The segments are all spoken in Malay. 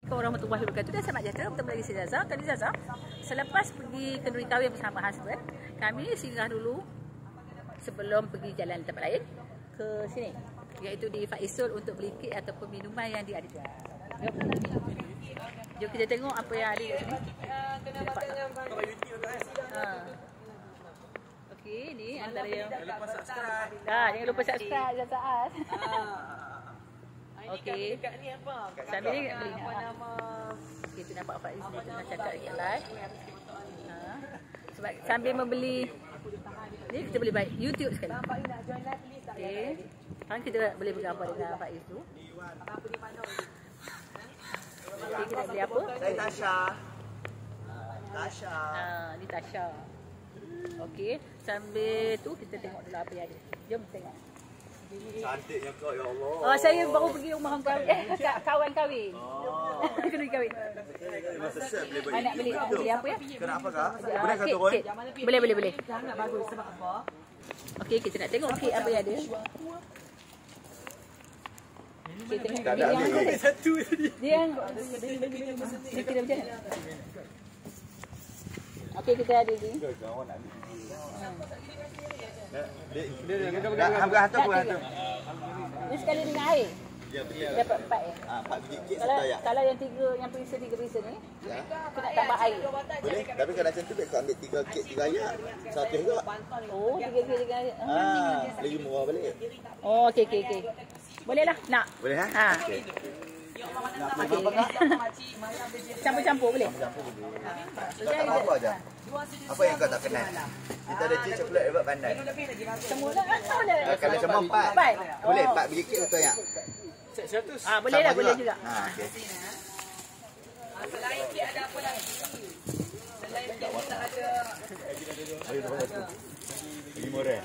Warahmatullahi wabarakatuh. Dan selamat sejahtera bertemu lagi saya Zaza. Kali Zaza, selepas pergi kenduri kahwin bersama husband, kami singgah dulu sebelum pergi jalan tempat lain ke sini, iaitu di Faisul untuk beli kek ataupun minuman yang dia ada jual. Jom kita tengok apa yang ada kat sini. Kena dapat dengan okey, ni antara yang jangan lupa subscribe. Jangan lupa subscribe Zaza. Okey. Dekat ni apa? Sambil ni beli apa nama? Kita nampak Faiz ni tengah cakap dekat live. Sebab sambil membeli ni kita boleh baik YouTube sekali. Okey. Sekarang kita boleh bergambar dengan Faiz tu. Okey, kita beli apa? Saya Tasha. Tasha. Ni Tasha. Okey, sambil tu kita tengok dulu apa yang ada. Jom tengok. Cantiknya kau, ya Allah. Saya baru pergi rumah orang kahwin. Kawan kahwin. Kena kahwin. Nak beli apa ya? Kenapa kak? Boleh kata Roy? Boleh. Sangat bagus sebab apa? Okey, kita nak tengok kek apa yang ada. Kita tengok Tak ada ni. Satu tadi. dia yang ni kita macam mana? Okey, kita ada ni. Kawan nak ni. Dia hamka hantar pun hantar. Ni sekali dengan air. Ya betul. Dapat 4 ya. 4 biji kek satu ayak. Kalau yang 3 yang perisa ni, Ya. kita nak tambah air. Boleh. Tapi kalau macam tu baik kau ambil 3 kek 3 ayak. Satu juga. Oh, 3 kek dengan air. Lagi murah balik. Oh, okey. Boleh lah. Nak? Boleh ha? Ha. Okey. Okey. Campur-campur boleh? Campur boleh. Tak apa aja. Apa yang kau tak kenal? Kita ada cik coklat hebat pandai. Semua lah. Boleh. Kalau semua 4. Empat? Boleh Oh. 4 biji kek satu ayak. 100. Boleh lah, boleh juga. Okey. Selain kek ada apa lagi? Selain kek tak ada. Ayo dah satu. Lagi murah.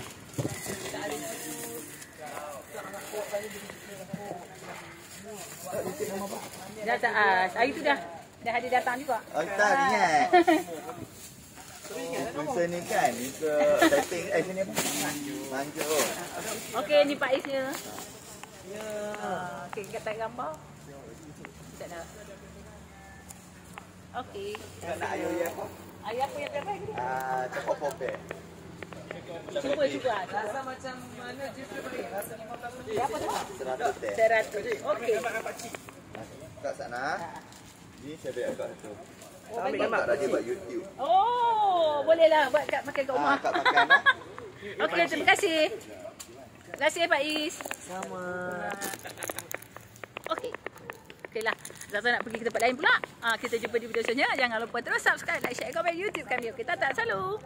Dah tak. Hari tu dah ada datang juga. Oh, tak ingat. Masa ni kan, itu typing sini apa? Manju. Okey, ni Pak Isnya. Ya. Okey, kita tak gambar. Tak nak. Okey. Tak nak ayo ya. Air apa yang terbaik ni? Cokok pope. Cuba. Rasa macam mana justru beri rasa 15 Apa tu? 100 teh. 100. Okey. Kat sana. Ni saya beli agak satu. Oh, bagi. Tak dia buat YouTube. Oh, boleh lah buat kat makan kat rumah. Kat makan lah. Okey, terima kasih. Terima kasih Pak Is. sama. Okeylah. Zaza nak pergi ke tempat lain pula. Kita jumpa di video selanjutnya. Jangan lupa terus subscribe, like, share, komen YouTube kami. Kita tak selalu.